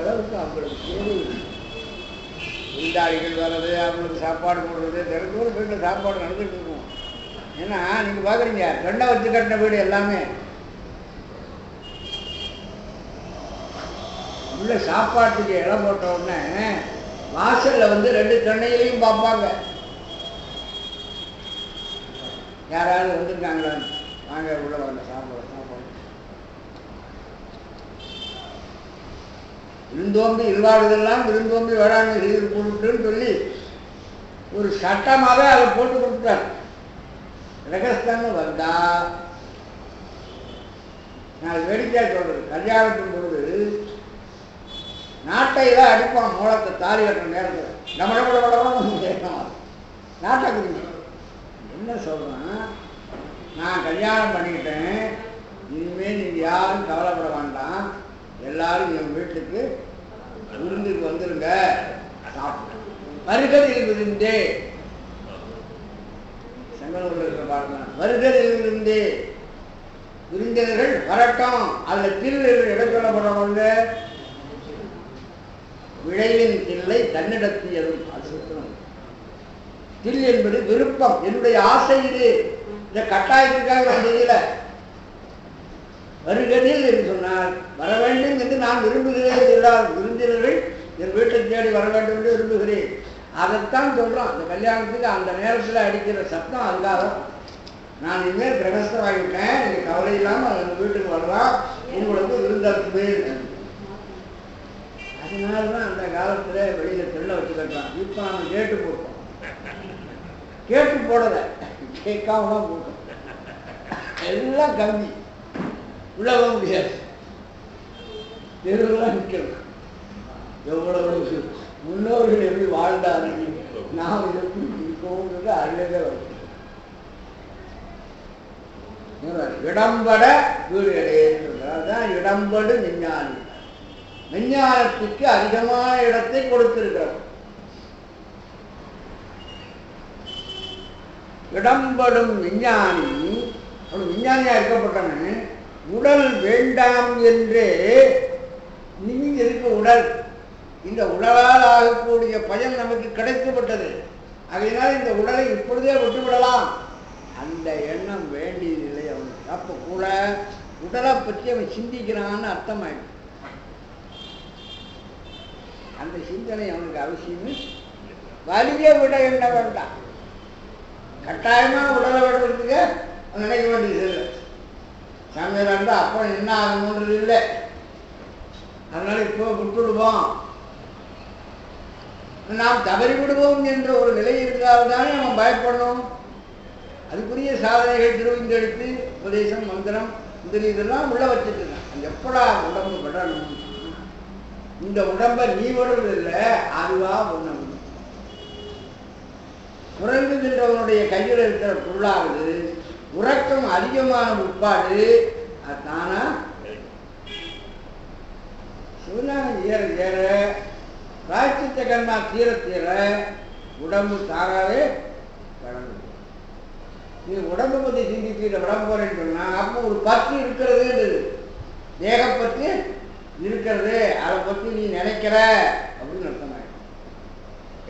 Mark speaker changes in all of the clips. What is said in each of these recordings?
Speaker 1: அளவுக்கு அவங்களுக்கு தேவை. விருந்தாளிகள் வர்றது, அவங்களுக்கு சாப்பாடு போடுறது, திறந்தோடு வீட்டில் சாப்பாடு நடந்துட்டு இருக்கும். ஏன்னா நீங்கள் பார்க்குறீங்க, ரெண்டை வச்சு கட்டின வீடு எல்லாமே உள்ள சாப்பாட்டுக்கு இடம் போட்ட உடனே வாசலில் வந்து 2 தென்னையிலையும் பார்ப்பாங்க, யாராவது வந்திருக்காங்களா, வாங்க உள்ள வாங்க சாப்பாடு சாப்பாடு. விருந்தோம்பி இல்வாடுதெல்லாம் விருந்தோம்பி வேளாண்மை செய்து கொடுத்துன்னு சொல்லி ஒரு சட்டமாகவே அதை போட்டு கொடுத்தார். ரகஸ்தான்னு வந்தா நான் வேடிக்கையாக சொல்றது, கல்யாணத்தின் பொழுது நாட்டையெல்லாம் அடிப்பான் மூலத்தை தாலி கட்டுற நேரத்தில் நம்மளோட நாட்டை குறிங்க. என்ன சொல்றேன், நான் கல்யாணம் பண்ணிக்கிட்டேன், இனிமேல் நீங்கள் யாரும் கவலைப்பட வேண்டாம், எல்லாரும் என் வீட்டுக்கு விருந்துக்கு வந்துருங்க, சாப்பிட்டு வருகதில் விருந்தே. செங்கலூரில் இருக்கிற பாருங்க, வருகதில் விருந்தே, விருந்தினர்கள் வரட்டும். அதில் தில் இடம் சொல்லப்படுறவங்க விளைவின் தில்லை தன்னிடத்தியதும். அது சுத்தம். தில் என்பது விருப்பம், என்னுடைய ஆசை. இது இந்த கட்டாயத்துக்காக தெரியல. வருகதில் என்று சொன்னால் வர வேண்டும் என்று நான் விரும்புகிறேன். எல்லாரும் விருந்தினர்கள் என் வீட்டை தேடி வர வேண்டும் என்று விரும்புகிறேன். அதைத்தான் சொல்றோம். இந்த கல்யாணத்துக்கு அந்த நேரத்தில் அடிக்கிற சத்தம் அதுக்காக. நான் இனிமேல் கிரகஸ்தராகிவிட்டேன், நீங்க கவலை இல்லாமல் எங்கள் வீட்டுக்கு வரலாம், உங்களுக்கு விருந்தளிப்பேன். அதனாலதான் அந்த காலத்துல வெளியில தெள்ள வச்சு கட்டலாம். இப்ப நம்ம கேட்டு போட்டோம், கேட்டு போடல, கேட்காம தான் போட்டோம். எல்லாம் கம்மி, உள்ள போக முடியாது, தெருவெல்லாம் நிற்கணும். எவ்வளவு முன்னோர்கள் எப்படி வாழ்ந்தார்கள், நாம் எப்படி இருக்கோங்கிறது அழகே வரும். இடம்பட வீடு கிடையாது, இடம்படு விஞ்ஞானி. விஞ்ஞானத்துக்கு அதிகமான இடத்தை கொடுத்திருக்கிறோம். இடம்படும் விஞ்ஞானி, விஞ்ஞானியா இருக்கப்பட்டவன் உடல் வேண்டாம் என்றே நீங்க இருக்க உடல், இந்த உடலால் ஆகக்கூடிய பயன் நமக்கு கிடைக்கப்பட்டது. அதனால் இந்த உடலை இப்பொழுதே விட்டுவிடலாம், அந்த எண்ணம் வேண்டியதில்லை அவனுக்கு. அப்ப கூட உடலை பற்றி அவன் சிந்திக்கிறான்னு அர்த்தமாயிடும். அந்த சிந்தனை அவனுக்கு அவசியமே. வலிய விட எண்ண வேண்டாம், கட்டாயமா உடலை விடுறதுக்கு நினைக்க வேண்டியது இல்லை. சமையல் இருந்தால் அப்போ என்ன ஆகணுன்றது இல்லை. அதனால இப்போ விட்டுடுவோம், நாம் தவறி விடுவோம் என்ற ஒரு நிலை இருந்தால்தானே நம்ம பயப்படணும். அதுக்குரிய சாதனைகள் திருவிந்தெடுத்து உபதேசம் மந்திரம் முதலீதெல்லாம் உள்ள வச்சுட்டு இருக்கான். எப்படா உடம்பு விடணும், இந்த உடம்பை நீ விடுறது இல்லை, அதுவா உணவு. உறங்குகின்றவனுடைய கையில் இருக்கிற பொருளாவது உறக்கம் அதிகமான முற்பாடு தானா சிவஞானம் ஏற ஏற பிராயச்சித்த கர்மா தீர தீர உடம்பு தாராவே கடந்து. நீ உடம்பை பற்றி சிந்தித்து விட போறேன்னு சொன்னா அப்போ ஒரு பற்று இருக்கிறது, தேகப்பற்று இருக்கிறது, அதை பற்றி நீ நினைக்கிற அப்படின்னு அர்த்தமாயிடும்.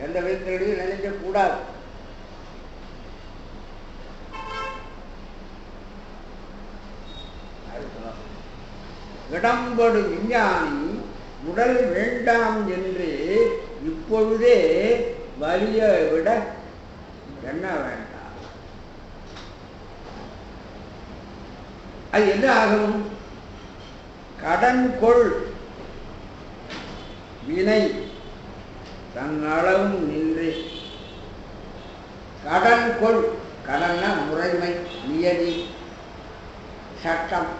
Speaker 1: எந்த விதத்திலையும் நினைக்க கூடாது. இடம்படு விஞ்ஞானி உடல் வேண்டாம் என்று இப்பொழுதே வலிய விட என்ன வேண்டாம். அது என்ன ஆகும்? கடன் கொள் வினை தன்னளவும் நின்று. கடன் கொள், கடன்னா முறைமை, நியதி, சட்டம்.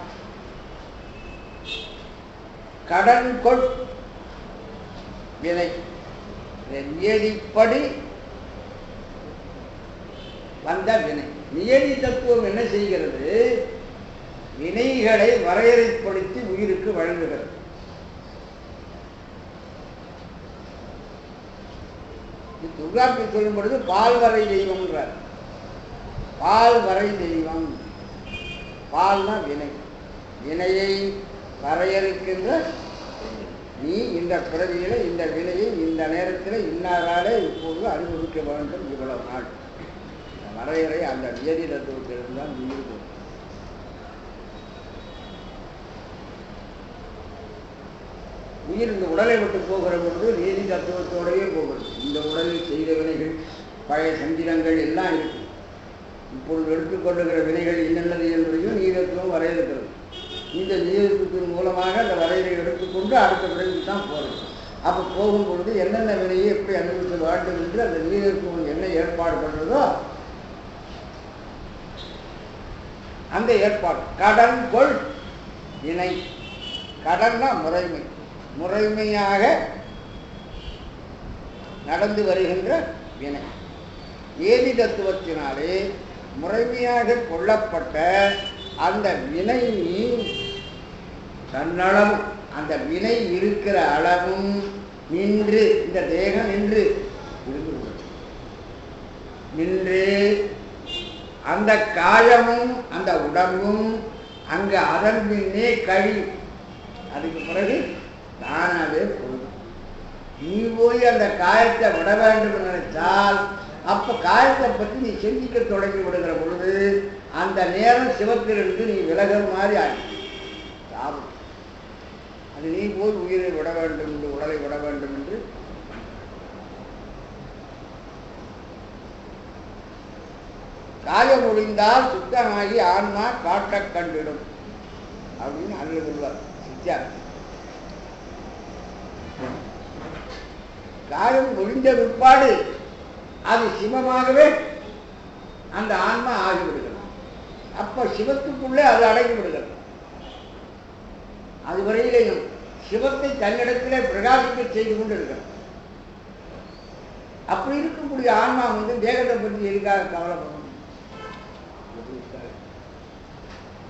Speaker 1: கடன் கொள் வினை, நியதிப்படி வந்த வினை. நியதி தத்துவம் என்ன செய்கிறது? வினைகளை வரையறைப்படுத்தி உயிருக்கு வழங்குகிறது. துர்காப்பி சொல்லும் பொழுது பால்வரை தெய்வம்ன்றார். பால்வரை தெய்வம், பால்னா வினை, வினையை வரையறுக்கின்ற நீ இந்த பிறவியில இந்த வினையை இந்த நேரத்தில் இன்னாராலே இப்பொழுது அனுபவிக்க வேண்டும் இவ்வளவு நாள். வரையறை அந்த வியதி தத்துவத்திலிருந்து தான் உயிர். உயிர் இந்த உடலை விட்டு போகிற பொழுது நீதி தத்துவத்தோடையே போகிறது. இந்த உடலில் செய்த வினைகள் பழைய சந்திரங்கள் எல்லாம் இருக்கு. இப்பொழுது எடுத்துக்கொள்ளுகிற வினைகள் என்னென்னது என்பதையும் நீதத்துவம் வரையறுக்கிறது. இந்த நீதத்துவத்தின் மூலமாக அந்த வரையறை எடுத்துக்கொண்டு அடுத்த வினைக்கு தான் போகிறது. அப்போ போகும் பொழுது என்னென்ன வினையை எப்படி அனுபவிக்க வேண்டும் என்று அந்த நீதத்துவம் என்ன ஏற்பாடு பண்ணுறதோ அந்த ஏற்பாடு கடன் கொள் வினை. கடன்னா முறைமை, முறைமையாக நடந்து வருகின்ற வினை. ஏதி தத்துவத்தினாலே முறைமையாக கொள்ளப்பட்ட அந்த வினை தன்னளவு, அந்த வினை இருக்கிற அளவும் நின்று, இந்த தேகம் நின்று நின்று அந்த காயமும் அந்த உடம்பும் அங்கு அதன் பின்னே கழியும். அதுக்கு பிறகு தானாவே போகும். நீ போய் அந்த காயத்தை விட வேண்டும் நினைச்சால் அப்ப காயத்தை பற்றி நீ சிந்திக்க தொடங்கி விடுகிற பொழுது அந்த நேரம் சிவத்திலிருந்து நீ விலகிற மாதிரி ஆகி சாபம். அது நீ போய் உயிரை விட வேண்டும் என்று, உடலை விட வேண்டும் என்று காயம் ஒழிந்தால் சுத்தமாகி ஆன்மா காட்ட கண்டிடும் அப்படின்னு அருள் சொல்வார் சித்தியார். காயம் ஒழிந்த பிற்பாடு அது சிவமாகவே அந்த ஆன்மா ஆகிவிடுகிறது. அப்ப சிவத்துக்குள்ளே அது அடங்கி விடுகிறது. அதுவரையிலையும் சிவத்தை தன்னிடத்திலே பிரகாசிக்க செய்து கொண்டு இருக்கிறது. அப்படி இருக்கக்கூடிய ஆன்மா தேகத்தை பற்றி எதுக்காக கவலைப்படணும்?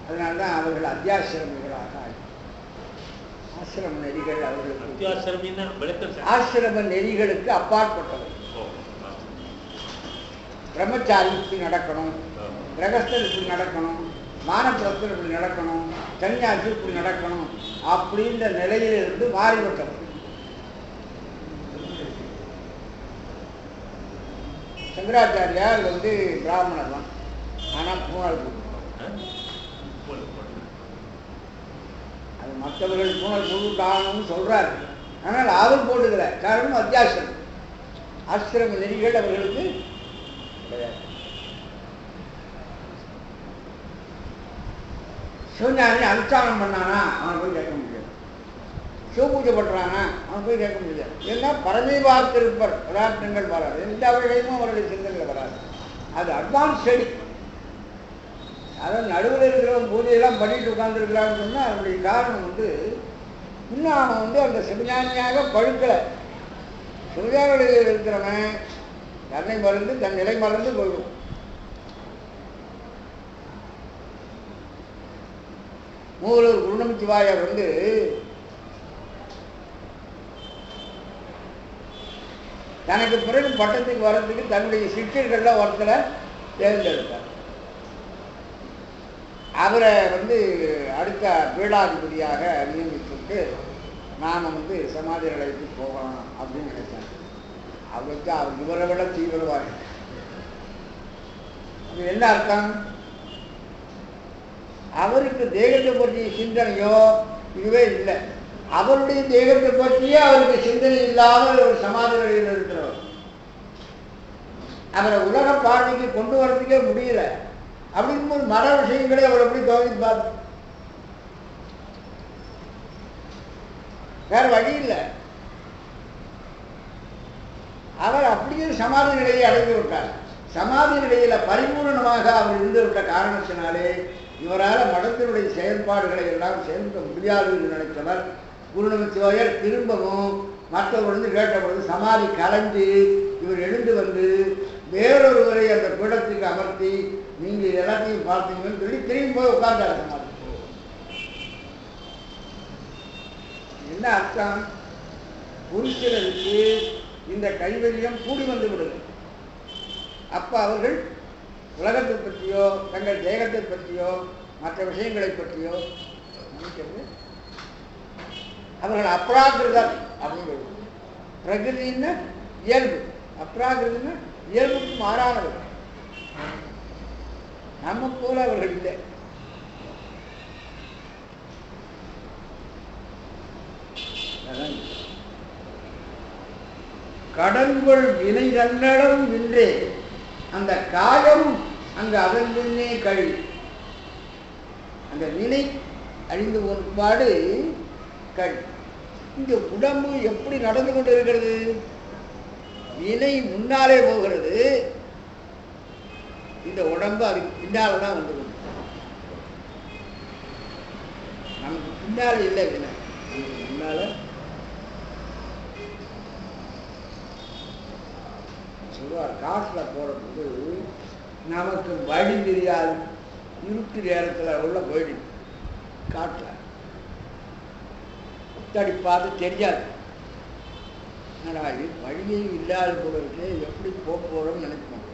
Speaker 1: அதனால்தான் அவர்கள் அத்தியாசிரமிகளாக ஆசிரம நெறிகள் அவர்களுக்கு ஆசிரம நெறிகளுக்கு அப்பாற்பட்டவை. பிரம்மச்சாரி இப்படி நடக்கணும், கிரகஸ்தர் இப்படி நடக்கணும், மானப்பிரஸ்தர் இப்படி நடக்கணும், சன்னியாசி இப்படி நடக்கணும் அப்படின்ற நிலையிலிருந்து மாறிவிட்டவர். சங்கராச்சாரியார் பிராமணர் தான், ஆனால் பூனல் போட்டு. அது மற்றவர்கள் பூனல் போட்டு காரணம்னு சொல்றாரு, ஆனால் அவர் போட்டுக்கல. காரணம் அத்தியாசம். ஆசிரம நெறிகள் அவர்களுக்கு கிடையாது. சிவஞானி அனுஷ்டானம் பண்ணானா அவனை போய் கேட்க முடியாது. சிவபூஜை பண்றானா அவன் போய் கேட்க முடியாது. ஏன்னா பரமீபாத்திருப்பர் பதார்த்தங்கள் வராது, எந்த வகையும் அவருடைய சிந்தனைகள் வராது. அது அட்வான்ஸ் ஸ்டடி. அதாவது நடுவில் இருக்கிறவன் பூஜையெல்லாம் பண்ணிட்டு உட்கார்ந்துருக்கிறான்னு சொன்னா அதனுடைய காரணம் இன்னும் அவன் அந்த சிவஞானியாக பழுக்கலை. சிவஞானியில் இருக்கிறவன் தன்னை மறந்து தன் நிலை மறந்து போயிடும். மூலூர் குருநமச்சிவாயர் தனக்கு பிறகு பட்டத்துக்கு வர்றதுக்கு தன்னுடைய சிஷ்யர்கள்ல ஒருத்தரை தேர்ந்தெடுத்தார். அவரை அடுத்த பீடாதிபதியாக நியமிச்சுட்டு நாம சமாதி நிலையத்துக்கு போகலாம் அப்படின்னு நினைச்சாங்க. அவருக்கு அவர் இவரை விட தீவிரவாதி. அது என்ன அர்த்தம்? அவருக்கு தேகத்தை பற்றிய சிந்தனையோ இதுவே இல்லை. அவருடைய தேகத்தை பற்றியே அவருக்கு சிந்தனை இல்லாமல் ஒரு சமாதி நிலையில் இருக்கிறவர். அவரை உலக பார்வைக்கு கொண்டு வரதுக்கே முடியல. அப்படிங்கும்போது மர விஷயங்களே அவர் எப்படி தோணிப்பார்? வேற வழி இல்லை. அவர் அப்படியே சமாதி நிலையை அடைந்து விட்டார். சமாதி நிலையில பரிபூர்ணமாக அவர் இருந்து விட்ட காரணத்தினாலே இவரால் மடத்தினுடைய செயல்பாடுகளை எல்லாம் செயல்பட முடியாது என்று நினைத்தவர் குருநமச்சிவாயர் திரும்பவும் மற்றவர்கள் கேட்ட பொழுது சமாதி கலைஞ்சு இவர் எழுந்து வேறொருவரை அந்த பீடத்துக்கு அமர்த்தி நீங்க எல்லாத்தையும் பார்த்தீங்கன்னு சொல்லி திரும்பி போய் உட்கார்ந்தார் சமாதி. என்ன அர்த்தம்? புருஷருக்கு இந்த கைவல்யம் கூடி வந்து விடுது. அப்ப அவர்கள் உலகத்தை பற்றியோ தங்கள் தேகத்தை பற்றியோ மற்ற விஷயங்களை பற்றியோ நினைக்கிறது அவர்கள் அப்ராகிருதர் அப்படின்னு. பிரகிருதின்னா இயல்பு, அப்ராகிருதின்னா இயல்புக்கு மாறானவர். நம்ம போல அவர்கள் இல்லை. கடன்கள் வினை தன்னடம் நின்றே அந்த காயம் அங்கு அதன் முன்னே கழி. அந்த வினை அழிந்து ஒன்பாடு கழி. இந்த உடம்பு எப்படி நடந்து கொண்டு இருக்கிறது? வினை முன்னாலே போகிறது, இந்த உடம்பு அதுக்கு பின்னால்தான் வந்து கொண்டு. நமக்கு பின்னால இல்லை வினை, நமக்கு முன்னால. சொல்லுவார், காட்டில் போகிறதுக்கு நமக்கு வழி தெரியாது. இருட்டு நேரத்தில் உள்ள போயிடு காட்டில் தடி பார்த்து தெரியாது. என்னடா இது வழியே இல்லாத போல இருக்கு, எப்படி போக போகிறோம்னு நினைப்போம்.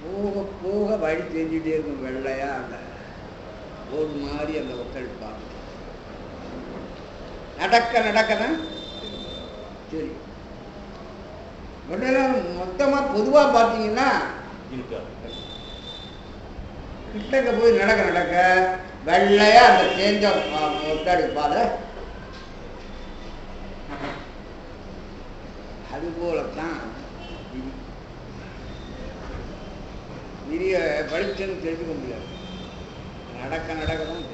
Speaker 1: போக போக வழி தெரிஞ்சுட்டே இருக்கும். வெள்ளையா அந்த ஒரு மாதிரி அந்த ஒத்தடி பார்த்து நடக்க நடக்கதான் சரி. மொத்தமாக பொதுவாக பார்த்தீங்கன்னா கிட்டக்க போய் நடக்க நடக்க வெள்ளையா அந்த தேஞ்ச ஒத்தடி பாதை. அதுபோலத்தான் விரிய பளிச்சுன்னு தெரிஞ்சுக்க முடியாது. நடக்க நடக்கதான்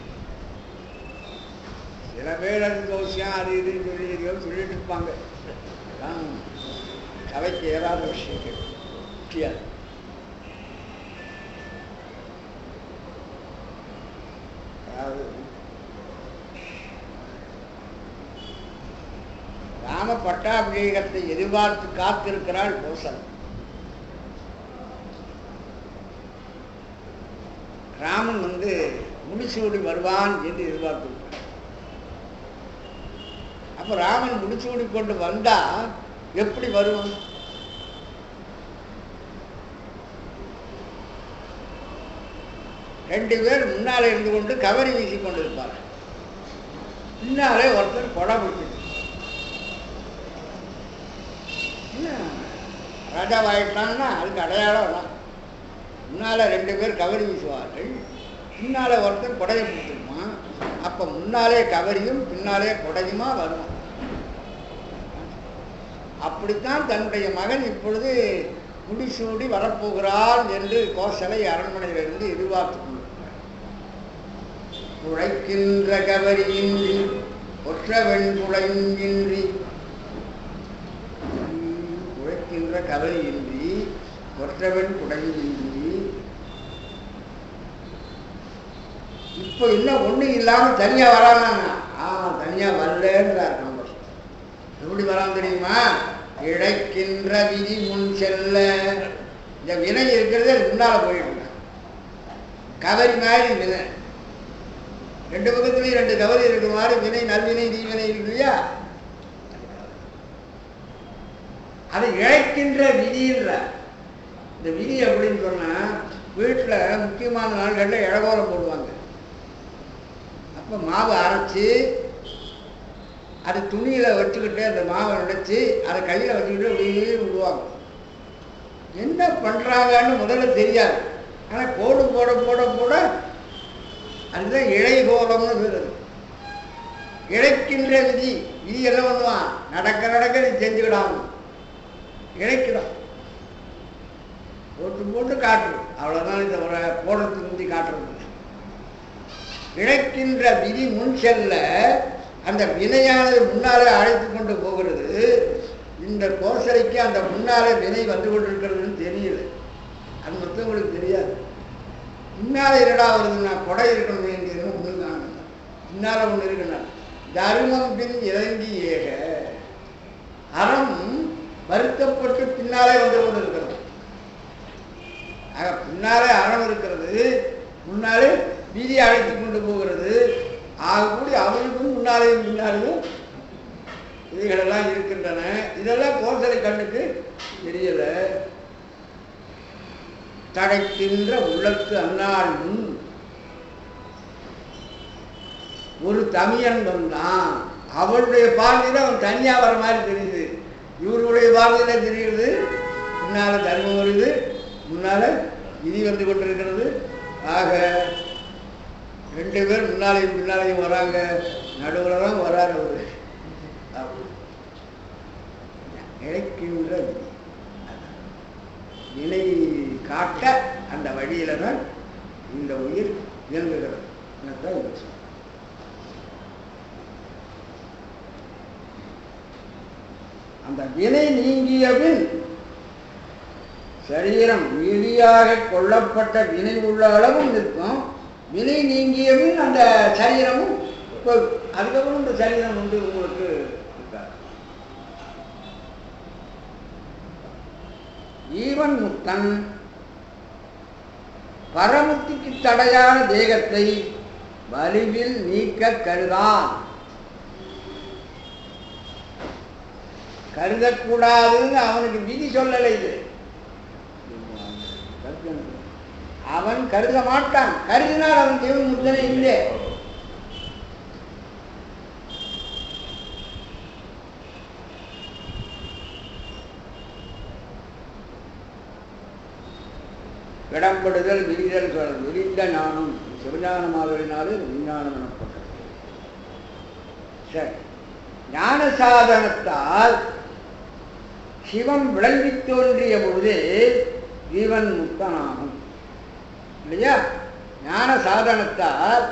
Speaker 1: சில பேர் அது தோசியம் அது இதுன்னு சொல்லிட்டு இருப்பாங்க. சபைக்கு ஏதாவது விஷயம் கேட்க அதாவது ராம பட்டாபிஷேகத்தை எதிர்பார்த்து காத்திருக்கிறாள் கோசலை. ராமன் முடிச்சூடி வருவான் என்று எதிர்பார்த்திருக்கிறார். அப்ப ராமன் முடிச்சூடி கொண்டு வந்தா எப்படி வருவான்? ரெண்டு பேர் முன்னாலே இருந்து கொண்டு கவரி வீசி கொண்டு இருப்பார். பின்னாலே ஒருத்தர் கொடை பிடிச்சிட்டு ராஜாவாயிட்டான்னா அதுக்கு அடையாளம் தான். முன்னால ரெண்டு பேர் கவரி வீசுவார்கள், பின்னாலே ஒருத்தர் கொடையை பிடிச்சிருப்பான். அப்ப முன்னாலே கவரியும் பின்னாலே கொடையுமா வருவான். அப்படித்தான் தன்னுடைய மகன் இப்பொழுது முடிசூடி வரப்போகிறான் என்று கோசலை அரண்மனையிலிருந்து எதிர்பார்த்து கொண்டிருக்கிறார். உழைக்கின்ற கவரியின்றி ஒற்றவன் குழையின்றி, உழைக்கின்ற கவரியின்றி ஒற்றவன் குடையின்றி, இப்போ இன்னும் ஒண்ணு இல்லாம தனியா வரானா? தனியா வரலன்றார். எப்படி வராம தெரியுமா? இழைக்கின்ற விதி முன் செல்ல. இந்த வினை இருக்கிறது முன்னால போயிட்டு கவரி மாதிரி வினை. ரெண்டு பக்கத்துலயும் ரெண்டு கவரி இருக்கிற மாதிரி வினை, நல்வினை தீவினை இருக்கு இல்லையா? அதை இழைக்கின்ற விதின்ற. இந்த விதி அப்படின்னு சொன்னா வீட்டுல முக்கியமான நாள்கள்ல இழகோலம் போடுவாங்க. அப்ப மாவு அரைச்சு அது துணியில வச்சுக்கிட்டு அந்த மாவை நினைச்சு அதை கையில வச்சுக்கிட்டு அப்படியே விடுவாங்க. என்ன பண்றாங்கன்னு முதல்ல தெரியாது. ஆனா கோடு போட போட போட அதுதான் இழைகோலம்னு பேரு. இழைக்கின்ற விதி. விதி என்ன பண்ணுவான்? நடக்க நடக்க நீ செஞ்சுக்கிடாம இழைக்கிறான். போட்டு போட்டு காட்டுறது, அவ்வளவுதான். இந்த ஒரு போடுறதுக்கு முந்தி காட்டுறது. இழைக்கின்ற விதி முன் செல்ல, அந்த வினையானது முன்னாலே அழைத்து கொண்டு போகிறது. இந்த கோசலைக்கு அந்த முன்னாலே வினை வந்து கொண்டிருக்கிறதுன்னு தெரியல. அது மற்றவங்களுக்கு தெரியாது. முன்னாலே என்னடா வருதுன்னா கொடை இருக்கணும் வேண்டியது ஒண்ணு காணும். பின்னால ஒண்ணு இருக்குன்னா தர்மம் பின் இறங்கி ஏக. அறம் வருத்தப்பட்டு பின்னாலே வந்து கொண்டு இருக்கிறது. ஆக பின்னாலே அறம் இருக்கிறது, முன்னாலே வீதி அழைத்து கொண்டு போகிறது. ஆகக்கூடி அவருக்கும் முன்னாலேயும் பின்னாலேயும் இவைகளெல்லாம் இருக்கின்றன. இதெல்லாம் கோசலை கண்ணுக்கு தெரியல. தடைக்கின்ற உள்ளத்து அந்நாள் முன் ஒரு தமியன் வந்தான். அவருடைய பார்வையில் அவன் தனியாக வர மாதிரி தெரியுது. இவருடைய பார்வையில் தெரியுது முன்னால் தர்மம் வருது, முன்னால் விதி வந்து கொண்டிருக்கிறது. ஆக 2 பேர் முன்னாலையும் பின்னாலையும் வராங்க, நடுவில் தான் வராரு அவரு. நினைக்கின்ற வினை காட்ட அந்த வழியில தான் இந்த உயிர் இயங்குகிறது. அந்த வினை நீங்கியபின் சரீரம் மீதியாக கொள்ளப்பட்ட வினை உள்ள அளவும் இருக்கும். வினை நீங்கியபின் அந்த சரீரமும் அதுக்கப்புறம் இந்த சரீரம் வந்து உங்களுக்கு இருக்காது. ஜீவன் முக்தன் பரமுத்திக்கு தடையான தேகத்தை வலிவில் நீக்க கருதான். கருதக்கூடாதுன்னு அவனுக்கு விதி சொல்லலை. இது அவன் கருத மாட்டான். கருதினால் அவன் ஜீவன் முக்தனே இல்லை. இடம்படுதல் விரிதல் சொல்றது. விரிந்த ஞானம் சிவஞானமாகலினாலே விஞ்ஞானம் எனப்பட்டது. சரி, ஞான சாதனத்தால் சிவம் விளங்கி தோன்றிய பொழுதே ஜீவன் முக்தனாகும் இல்லையா? ஞான சாதனத்தால்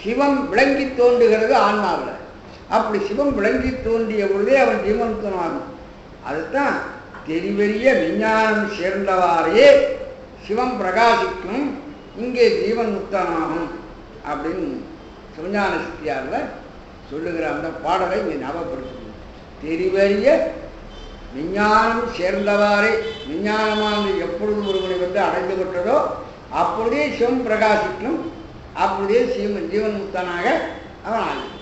Speaker 1: சிவம் விளங்கி தோன்றுகிறது ஆன்மாவில். அப்படி சிவம் விளங்கி தோன்றிய பொழுதே அவன் ஜீவன் முக்தனாகும். அதுதான் தெரிவெறிய விஞ்ஞானம் சேர்ந்தவாறே சிவம் பிரகாசிக்கும், இங்கே ஜீவன் முக்தனாகும் அப்படின்னு சிவஞான சித்தியாரில் சொல்லுகிற அந்த பாடலை இங்கே ஞாபகப்படுத்தணும். தெரிவறிய விஞ்ஞானம் சேர்ந்தவாறே, விஞ்ஞானமானது எப்பொழுது ஒருவனை வந்து அடைந்து விட்டதோ அப்பொழுதே சிவம் பிரகாசிக்கும், அப்பொழுதே ஜீவன் முக்தனாக அவன் ஆகும்.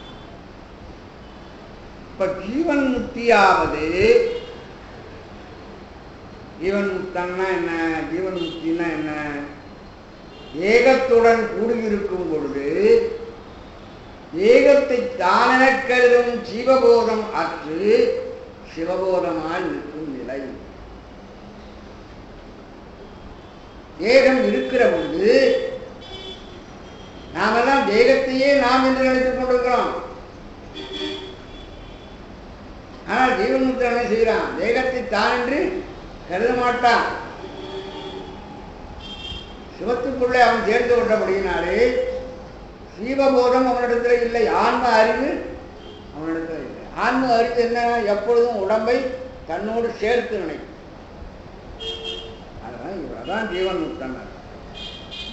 Speaker 1: இப்ப ஜீவன் முக்தியாவது, ஜீவன் முக்தன்னா என்ன, ஜீவன் முக்தின்னா என்ன? ஏகத்துடன் கூடியிருக்கும் பொழுது ஏகத்தை தானென கருதும் ஜீவபோதம் அற்று சிவபோதமாய் நிற்கும் நிலை. ஏகம் இருக்கிற பொழுது நாமெல்லாம் தேகத்தையே நாம் என்று நினைத்துக் கொண்டிருக்கிறோம். ஆனால் ஜீவன் முக்தன் என்ன செய்கிறான்? தேகத்தை தான் என்று கருத மாட்டான். சிவத்துக்குள்ளே அவன் சேர்ந்து கொண்டபடியினாலே ஜீவபோதம் அவனிடத்தில் இல்லை, ஆன்ம அறிவு அவனிடத்தில் இல்லை. ஆன்ம அறிவு என்ன? எப்பொழுதும் உடம்பை தன்னோடு சேர்த்து நினைக்கும். அதான் ஜீவன் முக்தன்.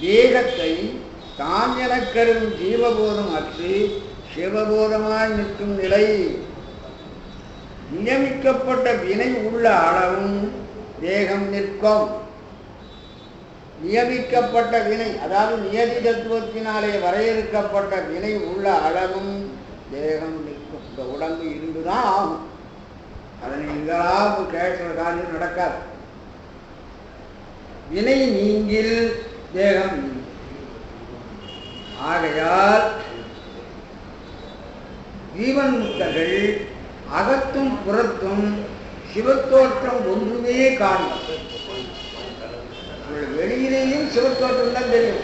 Speaker 1: தேகத்தை தான் என கருதும் ஜீவபோதம் அற்று சிவபோதமாய் நிற்கும் நிலை. நியமிக்கப்பட்ட வினை உள்ள அளவும் தேகம் நிற்கும். நியமிக்கப்பட்ட வினை, அதாவது நியதி தத்துவத்தினாலே வரையறுக்கப்பட்ட வினை உள்ள அளவும் தேகம் நிற்கும். இந்த உடம்பு இருந்துதான் ஆகும். அதனை எங்களாவது கேட்கிற காரியம் நடக்காது. வினை நீங்கில் தேகம் நீங்கும். ஆகையால் ஜீவன் முக்தர்கள் அகத்தும் புறத்தும் சிவத்தோற்றம் ஒன்றுமே காணும். வெளியிலேயும் சிவத்தோற்றம் தான் தெரியும்.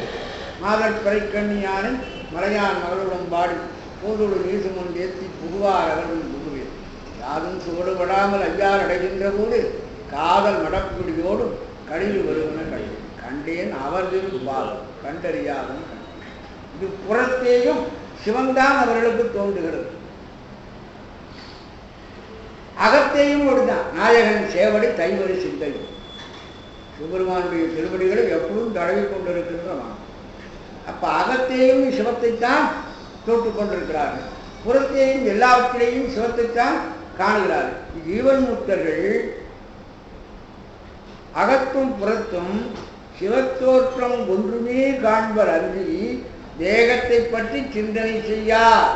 Speaker 1: மாதர் பறைக்கண்ணியானை மலையான் மகளுடன் பாடி போதோடு நீசுமுன் ஏற்றி புகுவார் அவர்கள் புகுவேன். யாரும் சுவடுபடாமல் ஐயார் அடைகின்ற போது காதல் நடப்புடியோடும் கழிவு வருவன கழிவு கண்டேன் அவர்கள் பாதம் கண்டறியாதன் கண்டேன். இது புறத்தேயும் சிவன்தான் அவர்களுக்கு தோன்றுகிறது. அகத்தையும் ஒடுதான். நாயகன் சேவடி தைவரி சிந்தை. சிவபெருமானுடைய திருவடிகளை எப்பொழுதும் தடவி கொண்டிருக்கின்றன. அப்ப அகத்தையும் சிவத்தைத்தான் தொட்டுக் கொண்டிருக்கிறார்கள், புறத்தையும் எல்லாவற்றிலையும் சிவத்தைத்தான் காணுகிறார்கள். ஜீவன் முக்தர்கள் அகத்தும் புறத்தும் சிவத்தோற்றம் ஒன்றுமே காண்பர் அன்றி தேகத்தை பற்றி சிந்தனை செய்யார்.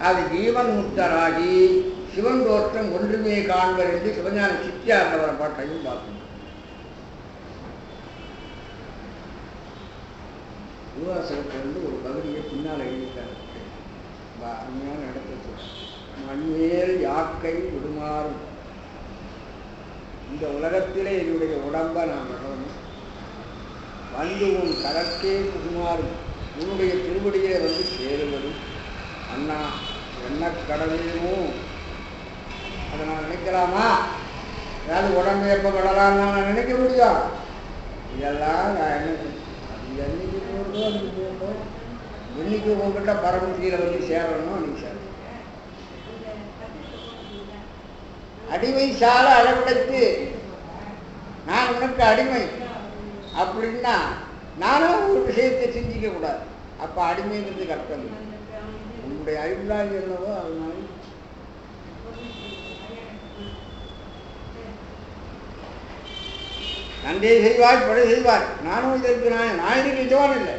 Speaker 1: அது ஜீவன் முக்தராகி சிவன் தோற்றம் ஒன்றுமே காண்பர் என்று சிவஞான சித்தியார் பாட்டையும் பார்க்கணும். திருவாசகத்திலிருந்து ஒரு பகுதியை பின்னால் எழுதியிருக்காரு. அருமையான இடத்துல மண்மேல் யாக்கை விடுமாறும், இந்த உலகத்திலே என்னுடைய உடம்பை நான் விடணும், வந்து உன் கரக்கே புகுமாறும், உன்னுடைய திருவடியை வந்து சேருவது அண்ணா என்ன கடமையும். அதை நான் நினைக்கலாமா? ஏதாவது உடம்பு எப்போ விடலாம்னு நான் நினைக்க முடியும்? இதெல்லாம் நான் என்ன அது என்னைக்கு போகிறதோ அன்றைக்கி போகணும். இன்னைக்கு உங்ககிட்ட பரமத்தியில் வந்து சேரணும், அன்றைக்கி சேரணும். அடிமை சால அளவிடத்து நான் உனக்கு அடிமை அப்படின்னா நானும் ஒரு விஷயத்தை சிந்திக்க கூடாது. அப்போ அடிமைங்கிறது அர்த்தம் இல்லை. உன்னுடைய அபிப்பிராயம் என்னவோ அது மாதிரி நன்றே செய்வாய் படை செய்வாய். நானும் இதற்கு நான் இதுக்கு நிஜவான் இல்லை.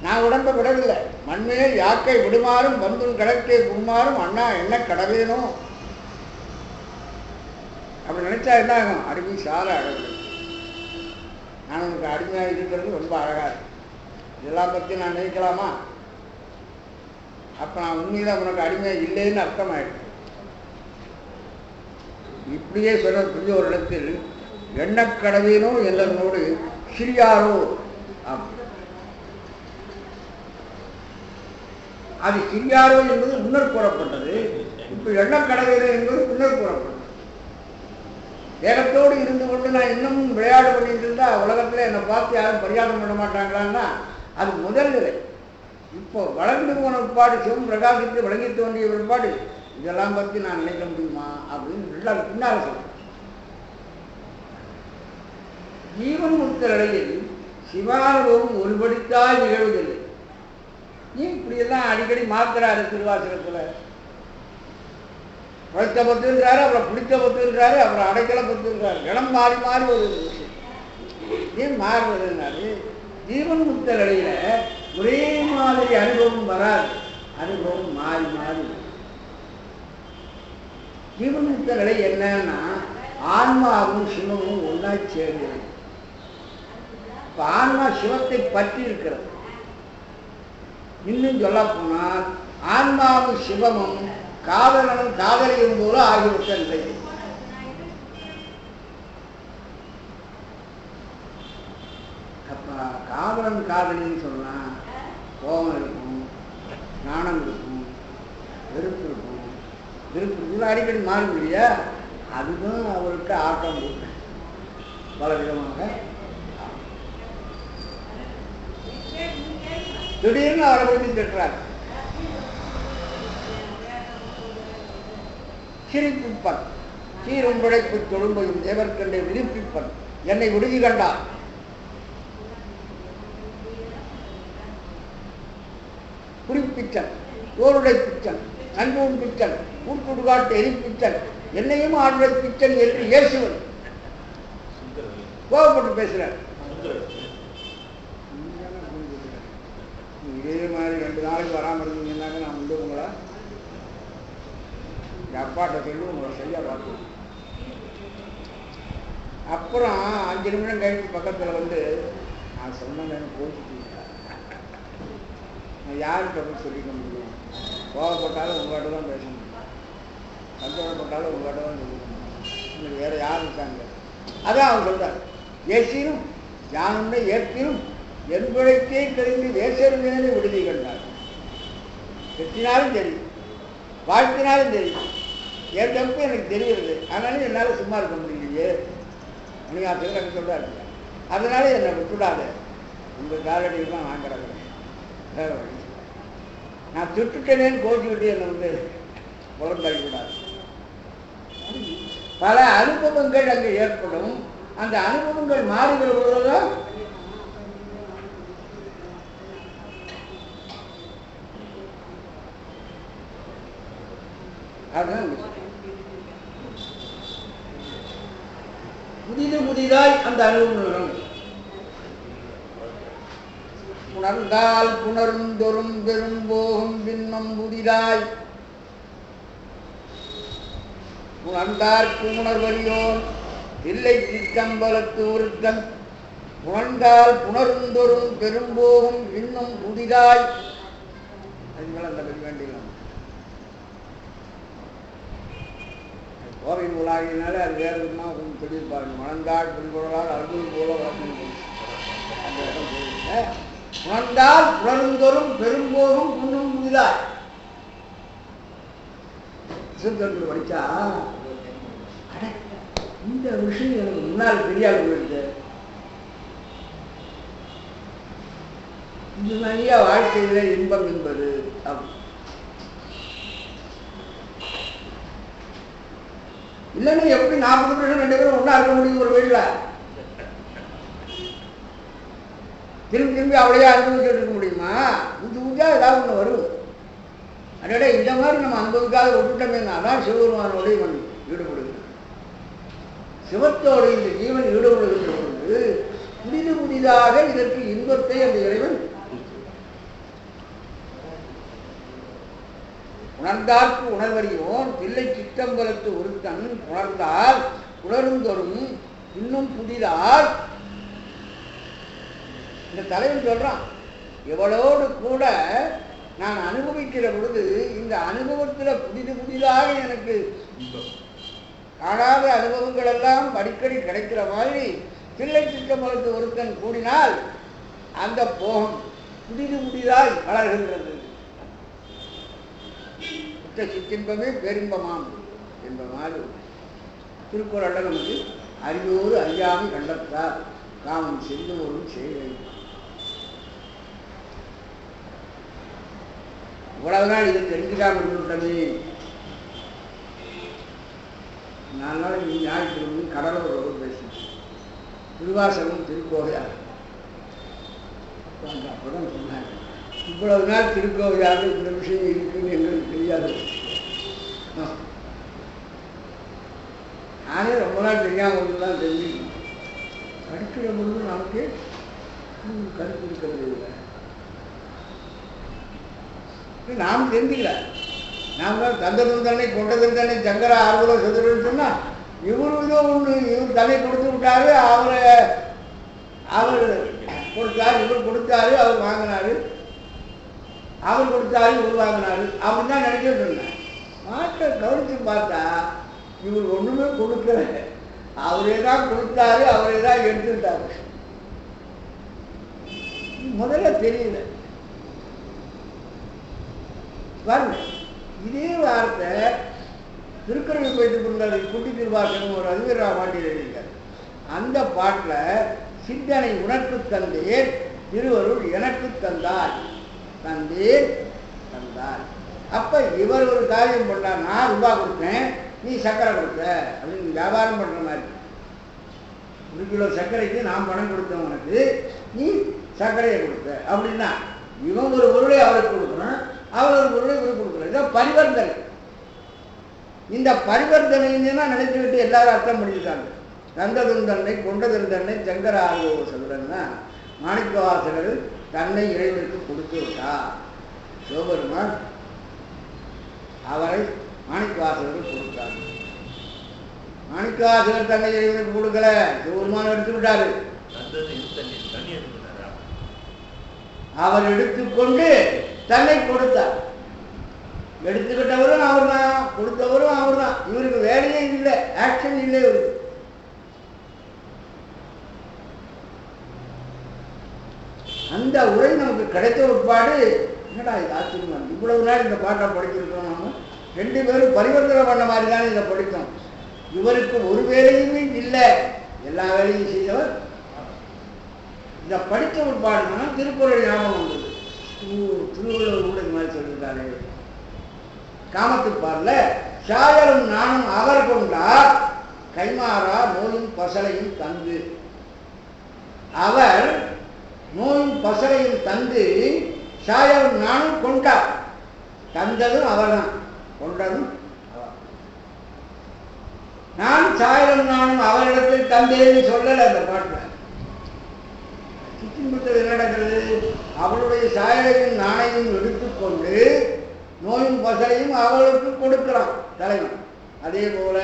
Speaker 1: நான் உடம்பை விடவில்லை. மண்மேல் யாக்கை விடுமாறும் பந்தும் கடற்கை புகுமாறும் அண்ணா என்ன கடவேணும் அப்படி நினைச்சா என்ன ஆகும்? அடிமை சார அழகு. நான் உனக்கு அடிமையாக இருக்கிறது ரொம்ப அழகா இருக்கு. இதெல்லாம் பற்றி நான் நினைக்கலாமா? அப்போ நான் உண்மையில உனக்கு அடிமையாக இல்லைன்னு அர்த்தமாயிடுச்சு. இப்படியே சொல்லக்கூடிய ஒரு இடத்தில் எண்ணக்கடவேனோ என்பதனோடு சிறியாரோ அது சிறியாரோ என்பது முன்னர் கூறப்பட்டது. இப்போ எண்ணக்கடவேனோ என்பது முன்னர் கூறப்பட்டது. வேகத்தோடு இருந்து கொண்டு நான் இன்னமும் விளையாடு பண்ணிட்டு இருந்தா உலகத்தில் என்னை பார்த்து யாரும் பரிகாரம் பண்ண மாட்டாங்களான்னா அது முதல் நிலை. இப்போ வளர்ந்து போன பிற்பாடு, சிவம் பிரகாசித்து விளங்கி தோன்றிய பிற்பாடு இதெல்லாம் பற்றி நான் நினைக்க முடியுமா அப்படின்னு பின்னால் சொல்றேன். ஜீவன் முக்த நிலையில் சிவானுபவம் ஒருபடித்தாய் நிகழ்வதில்லை. ஏன் இப்படியெல்லாம் அடிக்கடி மாத்துறாரு திருவாசகத்தில்? பழுத்த பத்துன்றாரு, அப்புறம் பிடித்த பத்துன்றாரு, அப்புறம் அடைக்கல பத்துன்றாரு. இடம் மாறி மாறி ஒரு விஷயம். ஏன் மாறுவதுன்னாரு, ஜீவன் முக்த நிலையில ஒரே மாதிரி அனுபவம் வராது. அனுபவம் மாறி மாறி. ஜீவன் முக்த நிலை என்னன்னா ஆன்மாவும் சிவமும் ஒன்னா சேர்ந்தது. இப்ப ஆன்மா சிவத்தை பற்றி இருக்கிறது. இன்னும் சொல்ல போனால் ஆன்மாவும் சிவமும் காதலனும் காதலியும் போல ஆகிவிட்ட நிலை. அப்ப காதலன் காதலின்னு சொன்னா கோபம் இருக்கும், நாணம் இருக்கும், வெறுப்பு இருக்கும். விருப்பத்தில் அடிக்கடி மாறும் இல்லையா? அதுதான் அவருக்கு ஆட்டம் போட்டு பல விதமாக திடீர்னு அவரை பற்றி திட்டுறார். சிரிப்பிப்பன் சீரும் பிழைப்பு தொழும்பையும் தேவர்கண்டை விரிப்பிப்பன் என்னை விடுதி கண்டார். குறிப்பிச்சன் தோருடை பிச்சன் நன்பூன் பிச்சன் கூட்டுடுகாட்டு எரிப்பிச்சன் என்னையும் ஆடுடை பிச்சன் என்று இயேசுவன் கோபப்பட்டு பேசுறார். இதே மாதிரி 2 நாளைக்கு வராமல் இருந்தீங்கன்னாக்க நான் உண்டு உங்களா எங்கள் அப்பாட்ட சொல்லி உங்களை சரியா பார்க்கணும். அப்புறம் 5 நிமிடம் கழிச்சு பக்கத்தில் வந்து நான் சொன்னேன்னு போச்சுட்டீங்க, நான் யார்கிட்ட போய் சொல்லிக்க முடியும்? கோவப்பட்டாலும் உங்கள்கிட்ட தான் பேச முடியும், சந்தோஷப்பட்டாலும் உங்கள்கிட்ட தான் சொல்லிக்க முடியும். உங்களுக்கு வேற யார் இருக்காங்க? அதான் அவர் சொல்றார், ஏசினும் யானுண்டை ஏற்பினும் என்பழைக்கே தெரிந்து வேசர் மேலே விடுதி கண்டார். வெற்றினாலும் தெரியும், வாழ்த்தினாலும் தெரியும், என் தப்பு எனக்கு தெரிகிறது, ஆனாலும் என்னால் சும்மா இருக்க முடியலையே. மணியாசகர் எனக்கு சொல்றாரு, அதனால என்னை விட்டுடாத, உங்கள் காலடியில் தான் நான் கிடக்கிறேன், வேற வழி. நான் திட்டுட்டேனேன்னு கோச்சிக்கிட்டு என்னை வந்து புலந்தள்ளி விடாது. பல அனுபவங்கள் அங்கே ஏற்படும். அந்த அனுபவங்கள் மாறுகிற பொழுதுதான் புதிதாய் அந்த அனுபவம் வரும். உணர்ந்தால் புணர்ந்தொரும் பெரும் போகும் பின்னம் புதிதாய் உணர்ந்தார்க்கு உணர்வறியோன் இல்லை சிற்றம்பலத்து ஒருத்தன் புணர்ந்தால் புணர்ந்தொரும் பெரும்போகும் இன்னும் புதிதாய் அதுங்களை அந்த வேண்டியலாம் கோவை நூலாகினால அது வேறு விதமாக கொஞ்சம் சொல்லியிருப்பாங்க. மணந்தாள் புண்பொருளால் அழுது போல வளர்ந்து அந்த இடம் போயிருங்க. புணர்ந்தால் புணர்ந்தொரும் பெரும்போகும் இன்னும் புதிதாய் சிறுத்தொன்று படித்தா இந்த விஷயம் எனக்கு முன்னால் தெரியாது போயிடுது. இது நிறைய வாழ்க்கையில இன்பம் என்பது இல்லைன்னா எப்படி 40 வருஷம் 2 பேரும் ஒன்னா இருக்க முடியும் ஒரு வீட்டில்? திரும்பி அவளையே அனுபவிச்சுட்டு இருக்க முடியுமா? புதுசா ஏதாவது ஒன்று வரும். அதோட இந்த மாதிரி நம்ம அனுபவிக்காத விட்டுட்டோமே தான் சிவபெருமானோடையும் வந்து ஈடுபடுகிறது. சிவத்தோடு இந்த ஜீவன் ஈடுபடுகின்ற பொழுது புதிதாக இதற்கு இன்பத்தை அந்த இறைவன் உணர்ந்தார்க்கு உணர்வறியோன் பிள்ளை சிற்றம்பலத்து ஒருத்தன் உணர்ந்தால் உணர்ந்தொரும் இன்னும் புதிதால் இந்த தலைவன் சொல்றான். எவளோடு கூட நான் அனுபவிக்கிற பொழுது இந்த அனுபவத்தில் புதிதாக எனக்கு காணாத அனுபவங்கள் எல்லாம் அடிக்கடி கிடைக்கிற மாதிரி பிள்ளை சிற்றம்பலத்து ஒருத்தன் கூடினால் அந்த போகம் புதிதாய் வளர்கின்றது. சிற்றின்பமே பேரின்பமாம் என்பமாறு திருக்குறள் நமக்கு அறிவோடு அறியாமை கண்டத்தார் காமம் செல்லுவோரும் செய்ய. இவ்வளவு நாள் இதை தெரிஞ்சுக்காம இருந்துட்டமே. 4 நாள் ஞாயிற்றுக்கிழமை கடலோடு பேசினேன். திருவாசகம் திருக்கோவையார் அப்பதான் சொன்னாங்க. இவ்வளவு நாள் திருக்கோவையார் இந்த விஷயம் இருக்குன்னு எங்களுக்கு தெரியாது. நானே ரொம்ப நாள் தெரியாமல் தான் தெரிஞ்சு படிக்கிற பொழுது நமக்கு கருத்து இருக்கிறது இல்லை. நாம் தெரிஞ்சுக்கல. நாம் தான் தந்ததும் தானே கொண்டதும் தானே சங்கர ஆர்வலம் செதுருன்னு சொன்னா இவரு இதோ ஒன்று இவர் தன்னை கொடுத்து விட்டாரு. அவர் கொடுத்தாரு, இவர் கொடுத்தாரு, அவர் வாங்கினாரு, அவர் கொடுத்தாரு, இவர் வாங்கினாரு அப்படின்னு தான் நினைச்சிட்டு இருந்தேன். மாட்டை கவனிச்சு பார்த்தா இவர் ஒண்ணுமே கொடுக்கல. அவரே தான் கொடுத்தாரு, அவரே தான் எடுத்துட்டாரு. முதல்ல தெரியல. பாருங்க, இதே வார்த்தை திருக்குறள் போயிட்டு கொண்டாரு. குட்டி திருவாசகம் ஒரு அறிவரா பாட்டில் எழுதியிருக்காரு. அந்த பாட்டில் சிந்தனை உனக்கு தந்தேன், திருவருள் எனக்கு தந்தார், தந்தேன் தந்தார். அப்ப இவர் ஒரு காரியம் பண்ணார். நான் ரூபாய் கொடுத்தேன், நீ சர்க்கரை கொடுத்த அப்படின்னு வியாபாரம் பண்ற மாதிரி. 1 கிலோ சர்க்கரைக்கு நான் பணம் கொடுத்தேன், உனக்கு நீ சர்க்கரையை கொடுத்த அப்படின்னா இவன் ஒரு பொருளை அவருக்கு கொடுக்கணும், அவர் ஒரு பொருளை இவருக்கு கொடுக்கணும். இதான் பரிவர்த்தனை. இந்த பரிவர்த்தனை தான் நினைச்சுக்கிட்டு எல்லாரும் அர்த்தம் பண்ணியிருக்காங்க. தந்ததும் தன்னை கொண்டதும் தன்னை சங்கர ஆர்வ சொல்றன்னா மாணிக்கவாசகர் தன்னை இறைவனுக்கு கொடுத்து விட்டார். சிவபெருமான் அவரை மாணிக்கவாசகர் கொடுத்தார். மாணிக்கவாசகர் தன்னை இறைவனுக்கு கொடுக்கல, சிவபெருமான் எடுத்து விட்டாரு. அவர் எடுத்துக்கொண்டு தன்னை கொடுத்தார். எடுத்துக்கிட்டவரும் அவர் தான், கொடுத்தவரும் அவர் தான். இவருக்கு வேலையே இல்லை, ஆக்ஷன் இல்லை இவருக்கு. அந்த உரை நமக்கு கிடைத்த ஒருபாடு என்னடா இது ஆச்சரியமா. இவ்வளவு நாள் இந்த பாட்டை படிச்சிருக்கோம். நம்ம 2 பேரும் பரிவர்த்தனை பண்ண மாதிரி தானே இதை படித்தோம். இவருக்கு ஒரு வேலையுமே இல்லை, எல்லா வேலையும் செய்தவர். இதை படித்த ஒருபாடுனா திருக்குறள் ஞாபகம் வந்தது. திருவள்ளுவர் கூட இந்த மாதிரி சொல்லியிருக்காரு. காமத்துப்பார்ல சாயலும் நானும் அவர் கொண்டார், கைமாறா நோயும் பசலையும் தந்து. அவர் நோயும் பசலையும் தந்து சாயலும் நானும் கொண்டார். தந்ததும் அவர் தான், கொண்டதும் அவர். நான் சாயலும் நானும் அவரிடத்தில் தந்தேன்னு சொல்லல அந்த பாட்டில். சித்தின்பத்தில் என்ன நடக்கிறது? அவளுடைய சாயலையும் நாணையும் எடுத்துக்கொண்டு நோயும் பசலையும் அவளுக்கு கொடுக்கிறான் தலைவன். அதே போல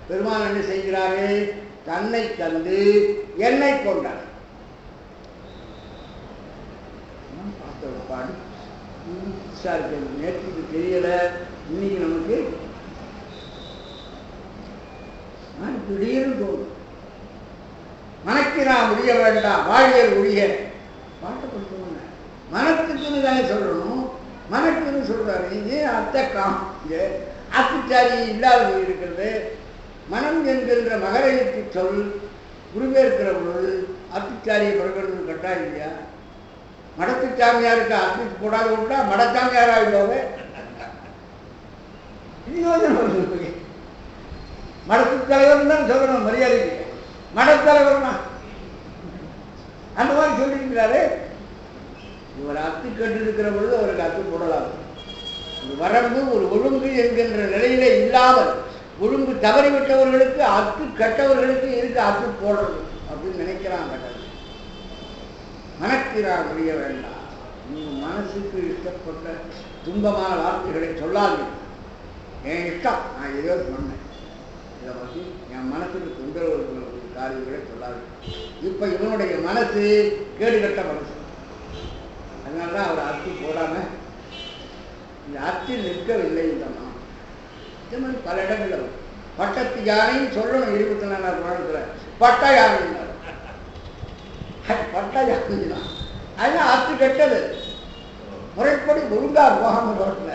Speaker 1: பெருமான் என்ன செய்கிறாரு? தன்னை தந்து என்னை கொண்டார். புதுசா இருக்கு, நேற்றுக்கு தெரியல, இன்னைக்கு நமக்கு திடீர்னு தோணும். மனக்கு நான் முடிய வேண்டாம், வாழ்வியல் ஒழிய பாட்டை கொடுத்துருவாங்க. மனத்துக்குன்னு தானே சொல்லணும், மனக்குன்னு சொல்றாரு. இது அத்தை காமிங்க அத்துச்சாரி இல்லாத இருக்கிறது. மனம் என்கின்ற மகர எழுத்து சொல் உருவேற்கிற பொழுது அத்துச்சாரியை பிறக்கிறது கட்டாயம் இல்லையா? மடத்து சாமியாருக்கு அத்து போடாத விட்டா மடச்சாமியாரா இல்லவே மடத்து தலைவர் தான் சொல்லணும் மரியாதைக்கு. மடத்தலைவர்னா அந்த மாதிரி சொல்லியிருக்கிறாரு. இவர் அத்து கட்டு இருக்கிற பொழுது அவருக்கு அத்து போடலாம். ஒரு வரம்பு, ஒரு ஒழுங்கு என்கின்ற நிலையிலே இல்லாமல் ஒழுங்கு தவறிவிட்டவர்களுக்கு அத்து கட்டவர்களுக்கு இருக்கு அத்து போடுறது அப்படின்னு நினைக்கிறான் கட்டது. மனக்கிறா முடிய வேண்டாம். நீங்க மனசுக்கு இஷ்டப்பட்ட துன்பமான வார்த்தைகளை சொல்லாது. என் இஷ்டம், நான் ஏதோ சொன்னேன், இதை பற்றி என் மனசுக்கு தொந்தரவு காரியங்களை சொல்லாது. இப்ப இவனுடைய மனசு கேடுகட்ட மனசு. அதனாலதான் அவர் அத்து போடாம இந்த அத்தில் நிற்கவில்லை. இந்த மனம் இது மாதிரி பல இடங்கள்ல பட்டத்து யானைன்னு சொல்லணும். 24ஆம் வருடத்துல பட்ட யானை, பட்ட யானை தான். அதெல்லாம் அத்து கெட்டது. முறைப்படி ஒழுங்கா போகாம ரோட்ல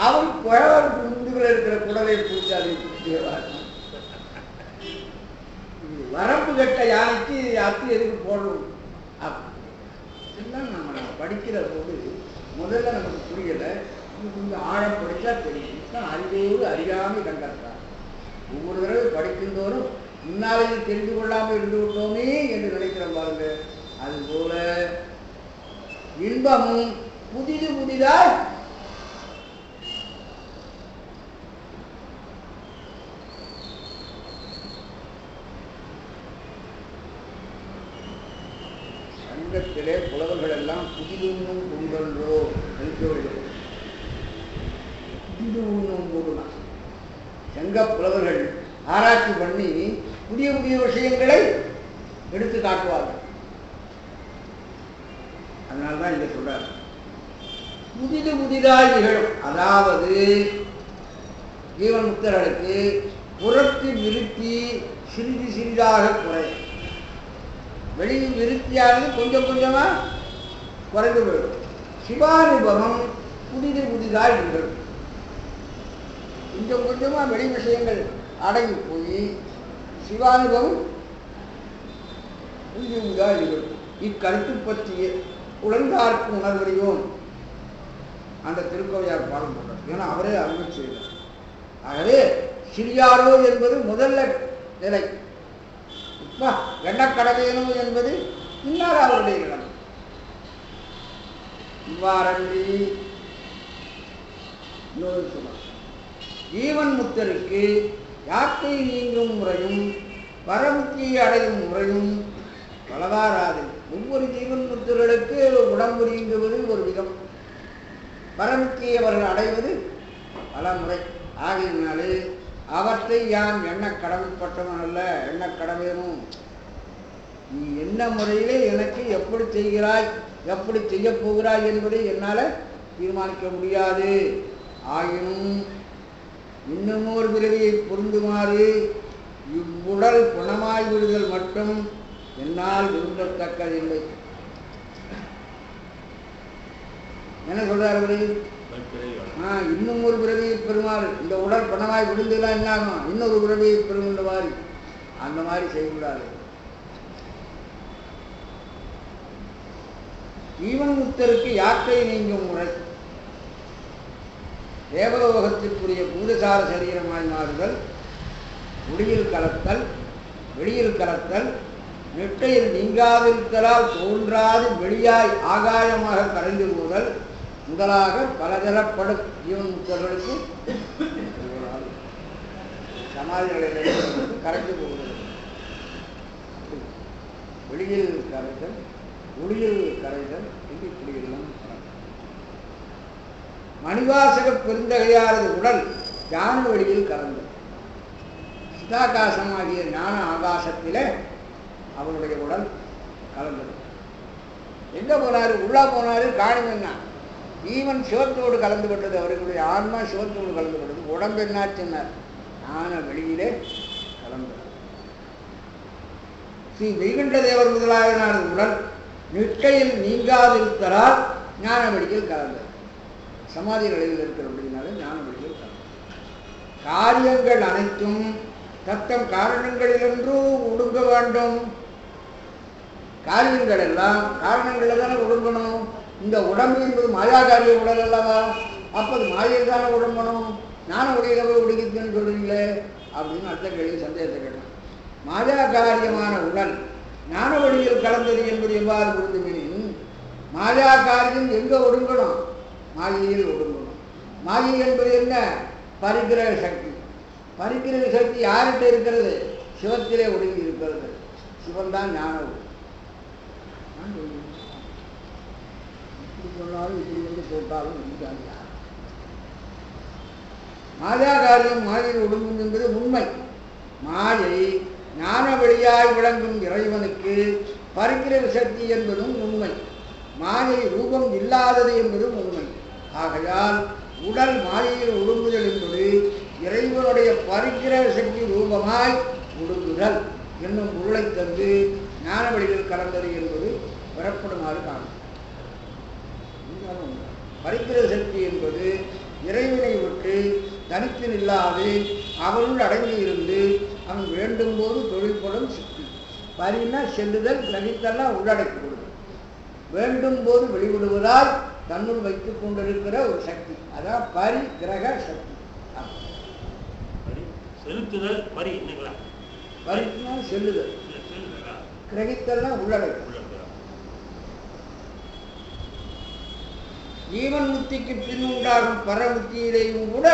Speaker 1: அவர் குழவருக்கு முந்துகளை இருக்கிற குடலை பூச்சாலை வரம்பு கட்ட யானைக்கு அத்து எதுக்கு போடணும்? இதெல்லாம் நம்ம படிக்கிற போது முதல்ல நமக்கு புரியலை. கொஞ்சம் ஆழம் படித்தா தெரியும். அறிவோடு அறியாமை கண்டார். ஒவ்வொரு தடவை படிக்கின்றோரும் முன்னாலேயே தெரிந்து கொள்ளாமல் இருந்து விட்டோமே என்று நினைக்கிற பாருங்க. அதுபோல இன்பமும் புதிது புதிதாய் சங்கத்திலே புலவர்கள் எல்லாம் புதிதுன்னும் பொங்கன்றோ அளிக்கவில்லை. புதிது உண்ணும் போதுதான் சங்க புலவர்கள் ஆராய்ச்சி பண்ணி புதிய புதிய விஷயங்களை எடுத்து காட்டுவார்கள். அதனால்தான் இங்க சொல்றாரு புதிது புதிதாய் நிகழும். அதாவது ஜீவன் முக்தர்களுக்கு புறத்து விருத்தி சிறிது சிறிதாக குறையும். வெளியில் விருத்தியானது கொஞ்சம் கொஞ்சமா குறைந்து போயிடும். சிவானுபவம் புதிது புதிதாய் நிகழும். கொஞ்சம் கொஞ்சமா வெளி விஷயங்கள் அடங்கி போய் சிவானுபவம் புதிது புதிதாய் நிகழும். இக்கருத்து பற்றிய உலர்ந்தார்க்கு உணர்வறியோம் அந்த திருக்கோவையார் பாடம் போட்டார். ஏன்னா அவரே அருமை செய்தார். ஆகவே சிறியாரோ என்பது முதல்ல நிலை. இப்ப எண்ணக்கடவேனோ என்பது இன்னார் அவருடைய நிலம். இவ்வாறன்றி இன்னொரு சொன்னார். ஜீவன் முக்தருக்கு யாக்கை நீங்கும் முறையும் வரமுக்தியை அடையும் முறையும் பலவாறாது. ஒவ்வொரு ஜீவன் முக்தர்களுக்கு உடம்பு நீங்குவது ஒரு விதம், பரமுக்தியை அவர்கள் அடைவது பல முறை. ஆகையினாலே அவற்றை யான் எண்ண கடமைப்பட்டவன் அல்ல, எண்ண கடமையனும். நீ என்ன முறையிலே எனக்கு எப்படி செய்கிறாய், எப்படி செய்ய போகிறாய் என்பதை என்னால தீர்மானிக்க முடியாது. ஆயினும் இன்னுமோர் பிறவியை பொருந்துமாறு இவ்வுடல் குணமாய் விடுதல் மட்டும் என்னால் விரும்பத்தக்கதில்லை. என்ன சொல்றாரு? இன்னும் ஒரு பிறவியை பெறுமாறு, இந்த உடல் பணமாய் விழுந்துலாம் என்ன ஆகும், இன்னொரு பிறவியை பெறுகின்ற மாதிரி அந்த மாதிரி செய்யக்கூடாது. ஜீவன் முக்தருக்கு யாக்கை நீங்கும் முறை தேவலோகத்திற்குரிய பூதசார சரீரமாய் மாறுதல், ஒளியில் கலத்தல், வெளியில் கலத்தல், நெட்டையில் நீங்காதிருத்தலால் தோன்றாது வெளியாய் ஆகாயமாக கரைந்து போதல் முதலாக பலதரப்படும் ஜீவன் முக்தர்களுக்கு சமாதிகளை கரைந்து போகிறது. வெளியில் கரைதல், ஒளியில் கரைதல் என்று இப்படியெல்லாம் மணிவாசக பெருந்தகையாரது உடல் ஞான வெளியில் கலந்தது. சிதாகாசமாகிய ஞான ஆகாசத்திலே அவருடைய உடல் கலந்தது. எங்க போனாரு? உள்ளா போனாரு. காணுங்கன்னா ஜீவன் சிவத்தோடு கலந்து கொண்டது, அவர்களுடைய ஆன்மா சிவத்தோடு கலந்து கொண்டது. உடம்பு என்ன சொன்னார்? ஞான வெளியிலே கலந்தது. ஸ்ரீ வைகுண்ட தேவர் முதலாயனான உடல் நிற்கையில் நீங்காதிருத்தலால் ஞான வெளியில் கலந்தது. சமாதி நிலையில் இருக்கிற அப்படின்னால ஞான வெளியில் கலந்தது. காரியங்கள் அனைத்தும் தத்தம் காரணங்களிலென்று ஒடுங்க வேண்டும். காரியங்கள் எல்லாம் காரணங்களில் தானே ஒடுங்கணும். இந்த உடம்பு என்பது மாயாகாரிய உடல் அல்லவா? அப்போது மாயையில் தானே உடம்பணும். ஞான ஒளியில போய் ஒடுங்கிச்சுன்னு சொல்றீங்களே அப்படின்னு அடுத்த கேள்வி சந்தேகத்தை கேட்டான். மாயாகாரியமான உடல் ஞான வழியில் கலந்தது என்பது எவ்வாறு புரிந்துமெனின், மாயா காரியம் எங்கே ஒடுங்கணும்? மாயையில் ஒடுங்கணும். மாயை என்பது என்ன? பரிகிரக சக்தி. பரிகிரக சக்தி யார்கிட்ட இருக்கிறது? சிவத்திலே ஒடுங்கி இருக்கிறது. சிவன் தான் ஞான ஒளி. இப்படி சொன்னாலும் இப்படி வந்து போட்டாலும் முடியாது. மாயா காரியம் மாயையில் ஒடுங்கும் என்பது உண்மை. மாயை ஞான வழியாய் விளங்கும் இறைவனுக்கு பரிகிரக சக்தி என்பதும் உண்மை. மாயை ரூபம் இல்லாதது என்பதும் உண்மை. ஆகையால் உடல் மாயையில் ஒடுங்குதல் என்பது இறைவனுடைய பரிகிரக சக்தி ரூபமாய் ஒடுங்குதல் என்னும் பொருளை தந்து ஞான வழியில் கலந்தது என்பது பெறப்படுமாறு காணும். பரிகிரக சக்தி என்பது இறைவனை விட்டு தனித்து நில்லாது அவனுள் அடங்கி இருந்து அவன் வேண்டும் போது தொழில்படும் சக்தி. பரினா செல்லுதல், கிரகித்தெல்லாம் உள்ளடக்கி கொடுது. வேண்டும் போது வெளிவிடுவதால் தன்னுள் வைத்துக் கொண்டிருக்கிற ஒரு சக்தி, அதான் பரிகிரக சக்தி.
Speaker 2: செலுத்துதல் பரி
Speaker 1: பரினா செல்லுதல், கிரகித்தெல்லாம் உள்ளடக்கி. ஜீவன் முக்திக்கு பின் உண்டாகும் பரமுக்தியிலேயும் கூட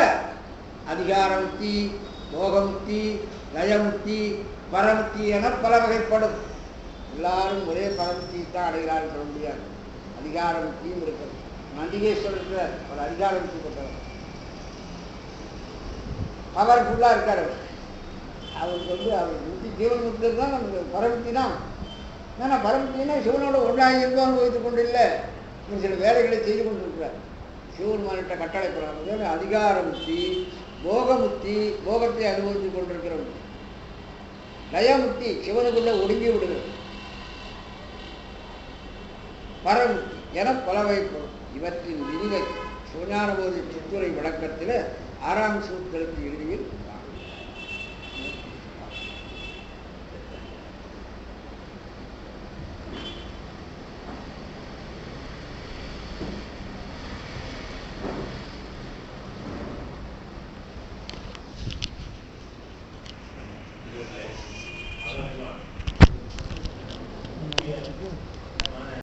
Speaker 1: அதிகார முக்தி, போகமுக்தி, லயமுக்தி, பரமுக்தி என பல வகைப்படும். எல்லாரும் ஒரே பரமுக்தியை தான் அடைகிறார்கள் சொல்ல முடியாது. அதிகார முக்தியும் இருக்கிறது. நந்திகேஸ்வரர் ஒரு அதிகார முக்தி கொண்டவர், பவர்ஃபுல்லாக இருக்கார். அவருக்கு வந்து அவர் முக்தி ஜீவன் முக்தி தான் நமக்கு பரமுக்தி தான். ஏன்னா பரமுக்தினா சிவனோட ஒன்றாக இருந்தோம் வைத்துக் கொண்டு இல்லை, சில வேலைகளை செய்து கொண்டிருக்கிறார். சிவபெருமானிட்ட கட்டளை பெறாமல் அதிகார முக்தி, போகமுக்தி, போகத்தை அனுபவித்துக் கொண்டிருக்கிறோம். லயமுக்தி சிவனுக்குள்ள ஒடுங்கி விடுகிறது. பரமுக்தி என பல வகைப்படும். இவற்றின் விரிவை சிவஞானபோதி சித்துரை விளக்கத்தில் 6ஆம் சூத்திரத்தின் இறுதியில்
Speaker 2: Yeah.